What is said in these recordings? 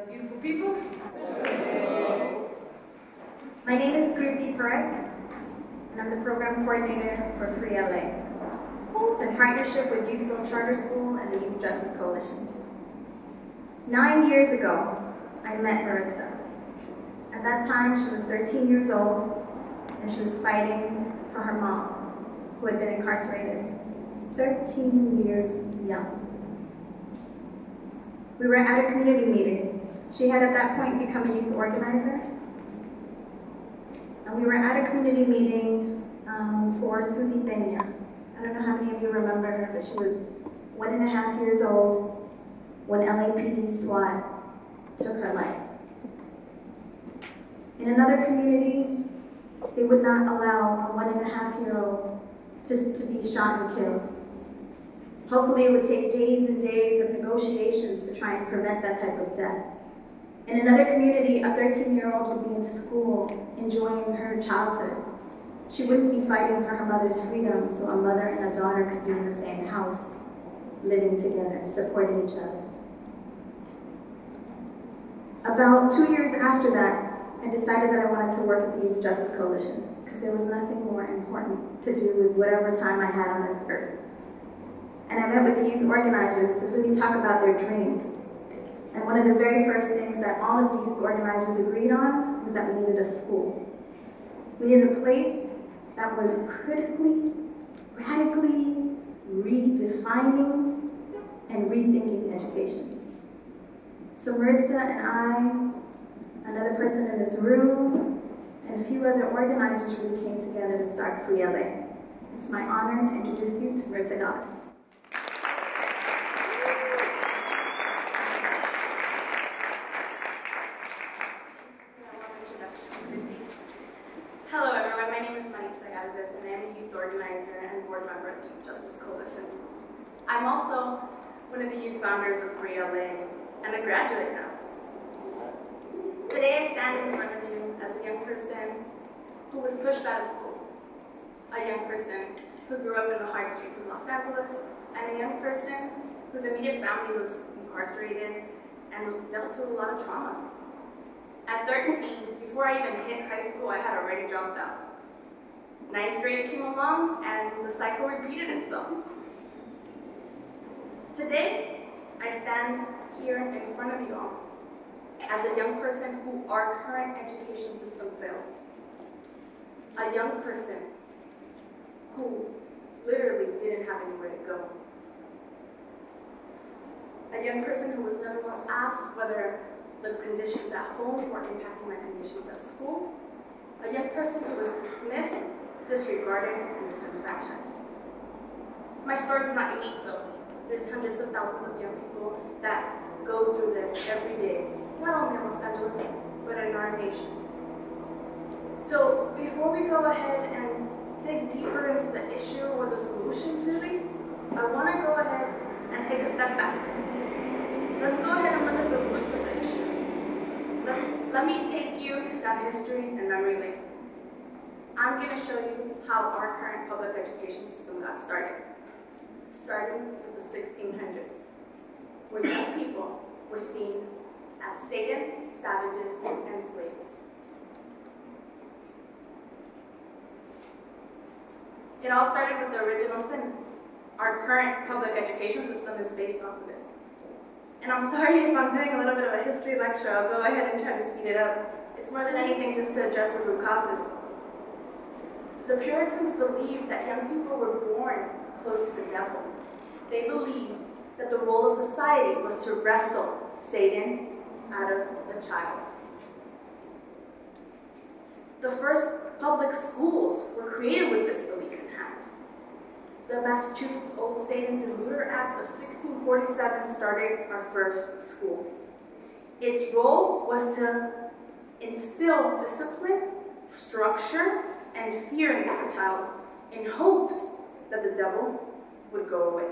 Beautiful people. My name is Kruti Parekh, and I'm the program coordinator for Free LA. It's in partnership with YouthBuild and the Youth Justice Coalition. 9 years ago, I met Maritza. At that time, she was 13 years old, and she was fighting for her mom, who had been incarcerated 13 years young. We were at a community meeting. She had at that point become a youth organizer. And we were at a community meeting for Susie Peña. I don't know how many of you remember her, but she was 1.5 years old when LAPD SWAT took her life. In another community, they would not allow a 1.5-year-old to be shot and killed. Hopefully it would take days and days of negotiations to try and prevent that type of death. In another community, a 13-year-old would be in school, enjoying her childhood. She wouldn't be fighting for her mother's freedom, so a mother and a daughter could be in the same house, living together, supporting each other. About 2 years after that, I decided that I wanted to work at the Youth Justice Coalition, because there was nothing more important to do with whatever time I had on this earth. And I met with the youth organizers to really talk about their dreams. And one of the very first things that all of the youth organizers agreed on was that we needed a school. We needed a place that was critically, radically redefining and rethinking education. So Maritza and I, another person in this room, and a few other organizers really came together to start Free LA. It's my honor to introduce you to Maritza Galvez. Hello everyone, my name is Maritza Galvez and I'm a youth organizer and board member of the Youth Justice Coalition. I'm also one of the youth founders of Free LA and a graduate now. Today I stand in front of you as a young person who was pushed out of school, a young person who grew up in the hard streets of Los Angeles, and a young person whose immediate family was incarcerated and dealt with a lot of trauma. At 13, before I even hit high school, I had already dropped out. 9th grade came along, and the cycle repeated itself. Today, I stand here in front of you all as a young person who our current education system failed. A young person who literally didn't have anywhere to go. A young person who was never once asked whether the conditions at home were impacting my conditions at school. A young person who was dismissed, disregarded, and disenfranchised. My story is not unique though. There's hundreds of thousands of young people that go through this every day, not only in Los Angeles, but in our nation. So before we go ahead and dig deeper into the issue or the solutions really, I want to go ahead and take a step back. Let's go ahead and look at the roots of the issue. Let me take you down history and memory lane. I'm going to show you how our current public education system got started. Starting with the 1600s, where young people were seen as Satan, savages, and slaves. It all started with the original sin. Our current public education system is based off of this. And I'm sorry if I'm doing a little bit of a history lecture, I'll go ahead and try to speed it up. It's more than anything just to address the root causes. The Puritans believed that young people were born close to the devil. They believed that the role of society was to wrestle Satan out of the child. The first public schools were created with this belief in hand. The Massachusetts Old Saint and Luther Act of 1647 started our first school. Its role was to instill discipline, structure, and fear into the child in hopes that the devil would go away.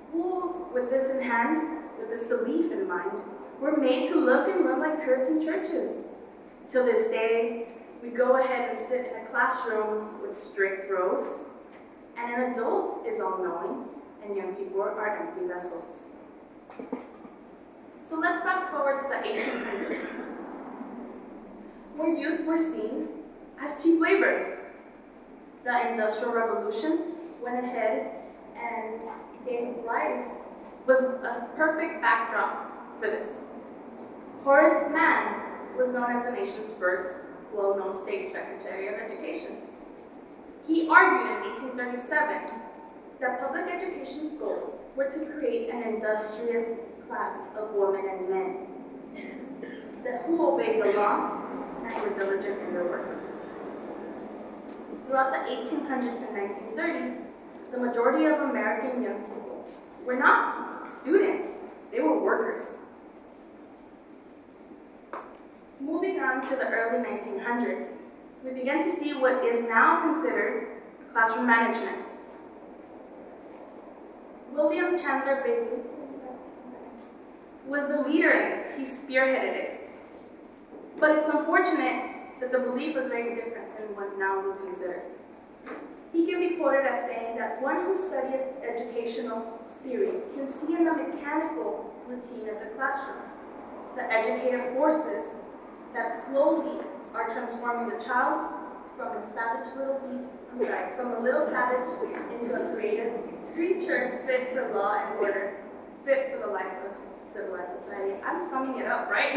Schools with this in hand, with this belief in mind, were made to look and run like Puritan churches. Till this day, we go ahead and sit in a classroom with strict rows, and an adult is all-knowing, and young people are empty vessels. So let's fast forward to the 1800s, where youth were seen as cheap labor. The Industrial Revolution went ahead and gave rise, was a perfect backdrop for this. Horace Mann was known as the nation's first well-known state secretary of education. He argued in 1837 that public education's goals were to create an industrious class of women and men who obeyed the law and were diligent in their work. Throughout the 1800s and 1930s, the majority of American young people were not students, they were workers. Moving on to the early 1900s, we began to see what is now considered classroom management. William Chandler Bailey was the leader in this. He spearheaded it. But it's unfortunate that the belief was very different than what now we consider. He can be quoted as saying that one who studies educational theory can see in the mechanical routine of the classroom the educative forces that slowly are transforming the child from a savage little beast, from a little savage into a creative creature fit for law and order, fit for the life of civilized society. I'm summing it up, right?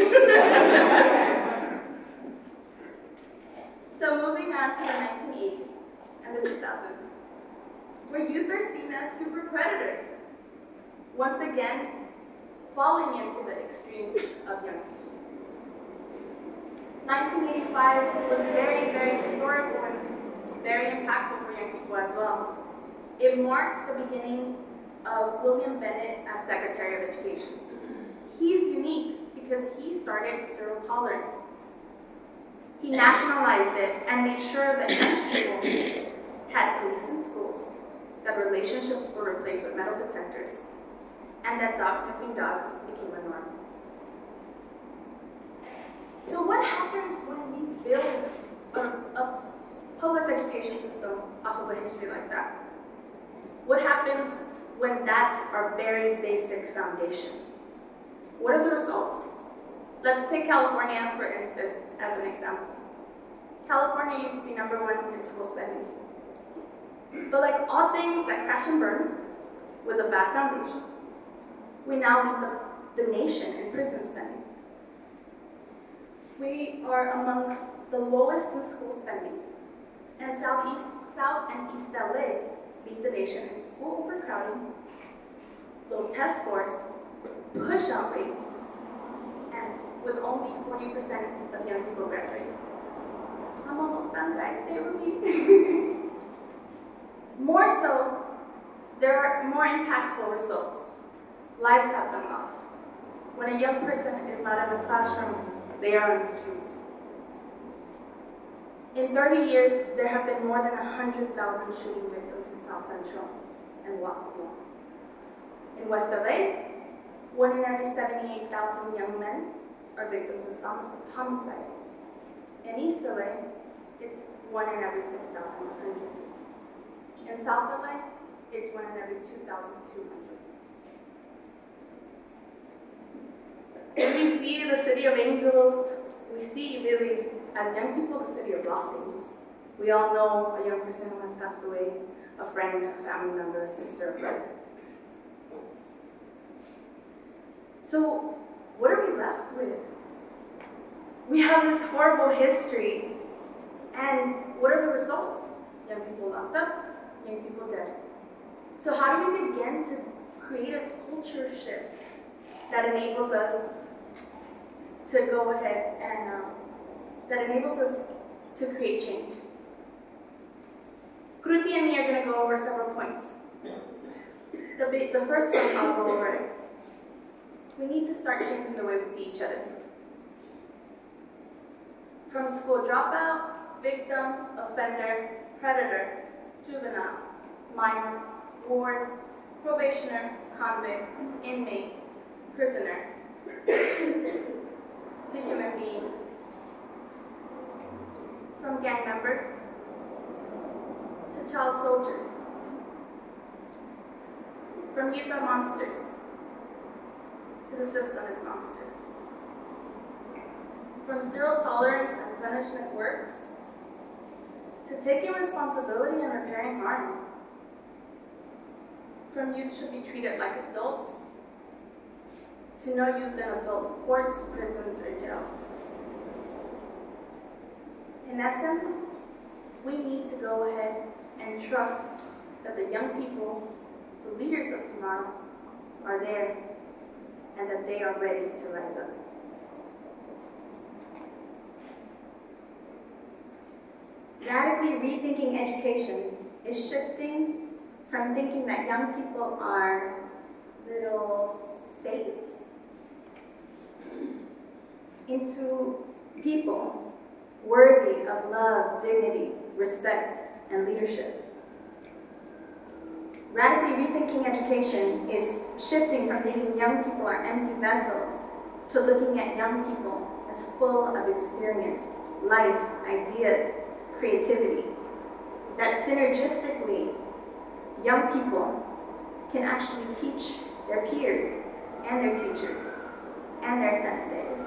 So moving on to the 1980s and the 2000s, where youth are seen as super predators, once again falling into the extremes of young people. 1985 was very, very historical and very impactful for young people as well. It marked the beginning of William Bennett as Secretary of Education. He's unique because he started zero tolerance. He nationalized it and made sure that young people had police in schools, that relationships were replaced with metal detectors, and that dog-sniffing dogs became a norm. So what happens when we build a public education system off of a history like that? What happens when that's our very basic foundation? What are the results? Let's take California, for instance, as an example. California used to be #1 in school spending. But like all things that crash and burn with a bad foundation, we now lead the nation in prison spending. We are amongst the lowest in school spending, and South and East LA lead the nation in school overcrowding, low test scores, push-out rates, and with only 40% of young people graduating. I'm almost done, guys. Stay with me. More so, there are more impactful results. Lives have been lost. When a young person is not in a classroom, they are on the streets. In 30 years, there have been more than 100,000 shooting victims in South Central and Wattsville. In West LA, 1 in every 78,000 young men are victims of homicide. In East LA, it's 1 in every 6,100. In South LA, it's 1 in every 2,200. When we see the City of Angels, we see really, as young people, the City of Los Angeles. We all know a young person who has passed away, a friend, a family member, a sister, a brother. So, what are we left with? We have this horrible history, and what are the results? Young people locked up, young people dead. So how do we begin to create a culture shift that enables us to go ahead and that enables us to create change? Kruti and me are going to go over several points. The first one, I'll go over it. We need to start changing the way we see each other. From school dropout, victim, offender, predator, juvenile, minor, ward, probationer, convict, inmate, prisoner, to human being. From gang members to child soldiers. From youth are monsters to the system is monstrous. From zero tolerance and punishment works, to taking responsibility and repairing harm. From youth should be treated like adults, to no youth in adult courts, prisons, or jails. In essence, we need to go ahead and trust that the young people, the leaders of tomorrow, are there and that they are ready to rise up. Radically rethinking education is shifting from thinking that young people are little saints into people worthy of love, dignity, respect, and leadership. Radically rethinking education is shifting from thinking young people are empty vessels to looking at young people as full of experience, life, ideas, creativity. That synergistically, young people can actually teach their peers and their teachers and their senseis.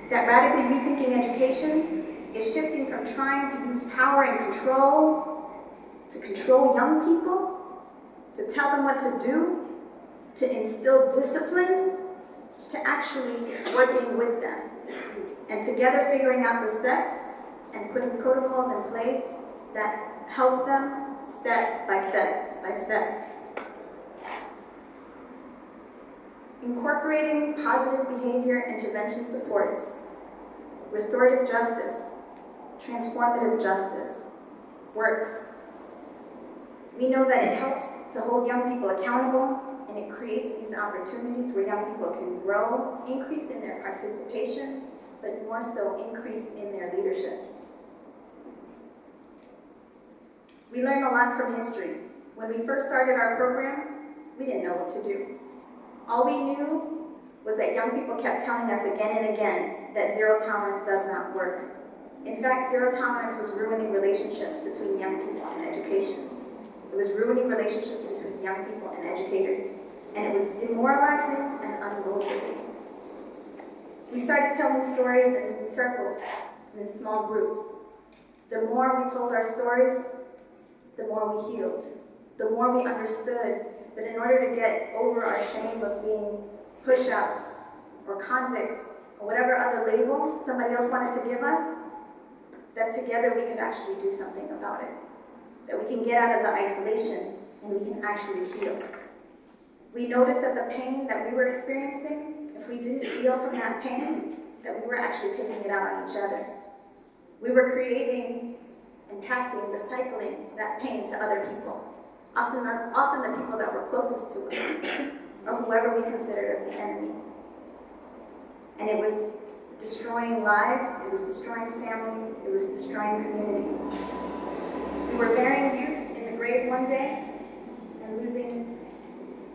That radically rethinking education is shifting from trying to use power and control to control young people, to tell them what to do, to instill discipline, to actually working with them, and together figuring out the steps and putting protocols in place that help them step by step by step. Incorporating positive behavior intervention supports, restorative justice, transformative justice works. We know that it helps to hold young people accountable, and it creates these opportunities where young people can grow, increase in their participation, but more so increase in their leadership. We learn a lot from history. When we first started our program, we didn't know what to do. All we knew was that young people kept telling us again and again that zero tolerance does not work. In fact, zero tolerance was ruining relationships between young people and education. It was ruining relationships between young people and educators, and it was demoralizing and unmotivating. We started telling stories in circles and in small groups. The more we told our stories, the more we healed. The more we understood that in order to get over our shame of being push-outs or convicts or whatever other label somebody else wanted to give us, that together we could actually do something about it. That we can get out of the isolation and we can actually heal. We noticed that the pain that we were experiencing, if we didn't heal from that pain, that we were actually taking it out on each other. We were creating and passing, recycling that pain to other people. Often the people that were closest to us, or whoever we considered as the enemy. And it was destroying lives, it was destroying families, it was destroying communities. We were burying youth in the grave one day and losing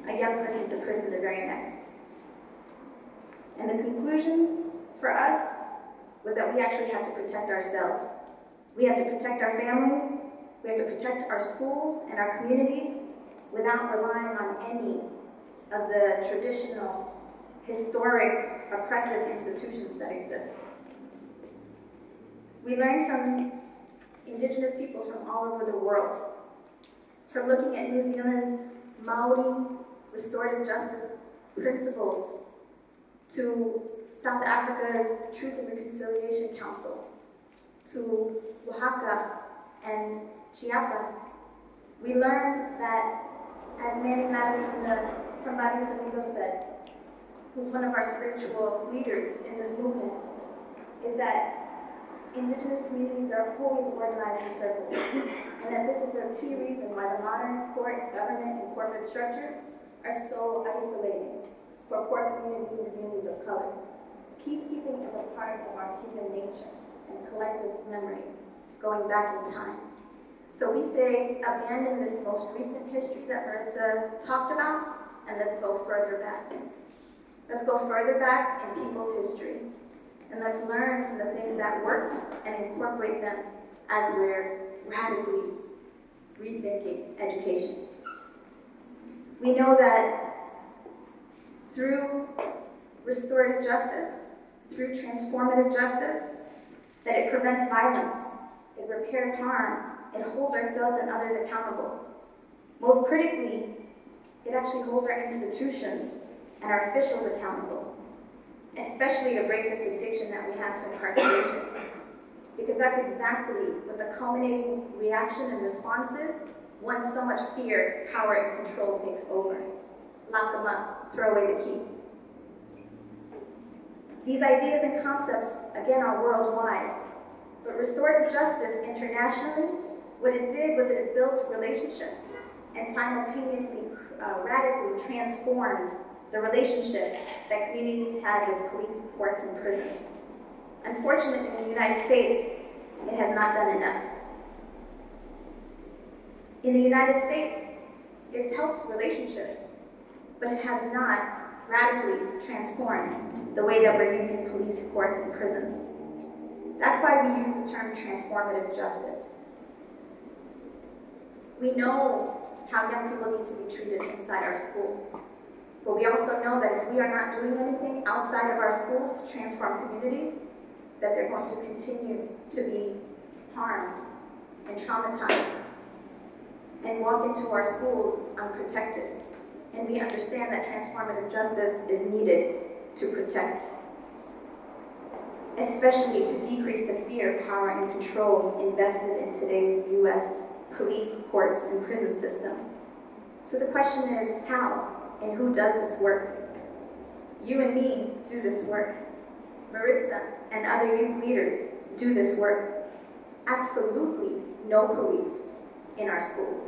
a young person to prison the very next. And the conclusion for us was that we actually had to protect ourselves. We had to protect our families, we had to protect our schools and our communities without relying on any of the traditional, historic, oppressive institutions that exist. We learned from indigenous peoples from all over the world, from looking at New Zealand's Maori restorative justice principles to South Africa's Truth and Reconciliation Council, to Oaxaca and Chiapas. We learned that, as Manny Mattis from Barrios Unidos said, who's one of our spiritual leaders in this movement, is that indigenous communities are always organized in circles, and that this is a key reason why the modern court, government, and corporate structures are so isolating for poor communities and communities of color. Peacekeeping is a part of our human nature and collective memory, going back in time. So we say, abandon this most recent history that Maritza talked about, and let's go further back. Let's go further back in people's history. And let's learn from the things that worked and incorporate them as we're radically rethinking education. We know that through restorative justice, through transformative justice, that it prevents violence, it repairs harm, it holds ourselves and others accountable. Most critically, it actually holds our institutions and our officials accountable, especially to break this addiction that we have to incarceration. Because that's exactly what the culminating reaction and response is once so much fear, power, and control takes over. Lock them up, throw away the key. These ideas and concepts, again, are worldwide. But restorative justice internationally, what it did was it built relationships and simultaneously radically transformed the relationship that communities had with police, courts, and prisons. Unfortunately, in the United States, it has not done enough. In the United States, it's helped relationships, but it has not radically transformed the way that we're using police, courts, and prisons. That's why we use the term transformative justice. We know how young people need to be treated inside our school, but we also know that if we are not doing anything outside of our schools to transform communities, that they're going to continue to be harmed and traumatized and walk into our schools unprotected. And we understand that transformative justice is needed to protect, especially to decrease the fear, power, and control invested in today's U.S. police, courts, and prison system. So the question is, how and who does this work? You and me do this work. Maritza and other youth leaders do this work. Absolutely no police in our schools.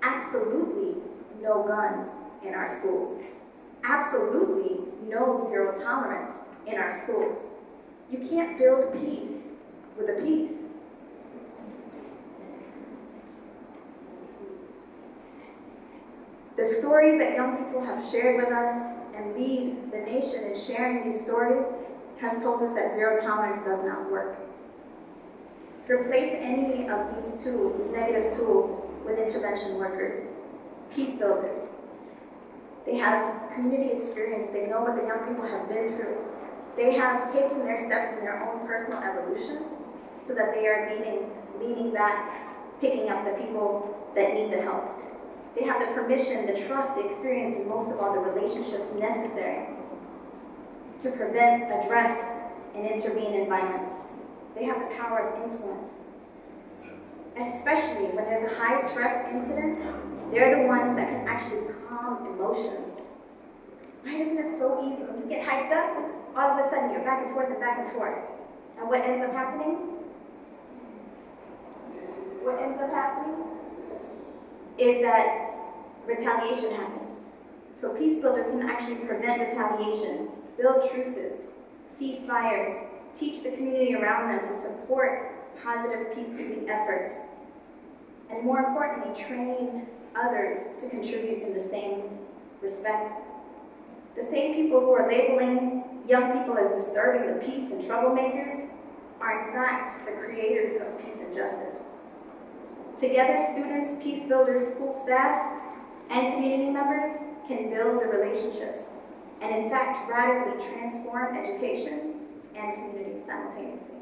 Absolutely no guns in our schools. Absolutely no zero tolerance in our schools. You can't build peace with a peace. The stories that young people have shared with us and lead the nation in sharing these stories has told us that zero tolerance does not work. Replace any of these tools, these negative tools, with intervention workers, peace builders. They have community experience. They know what the young people have been through. They have taken their steps in their own personal evolution so that they are leaning back, picking up the people that need the help. They have the permission, the trust, the experience, and most of all, the relationships necessary to prevent, address, and intervene in violence. They have the power of influence. Especially when there's a high-stress incident, they're the ones that can actually calm emotions. Right? Isn't it so easy? When you get hyped up, all of a sudden you're back and forth and back and forth. And what ends up happening? What ends up happening is that retaliation happens. So peace builders can actually prevent retaliation, build truces, cease fires, teach the community around them to support positive peacekeeping efforts, and more importantly, train others to contribute in the same respect. The same people who are labeling young people as disturbing the peace and troublemakers are in fact the creators of peace and justice. Together, students, peace builders, school staff, and community members can build the relationships and in fact radically transform education and community simultaneously.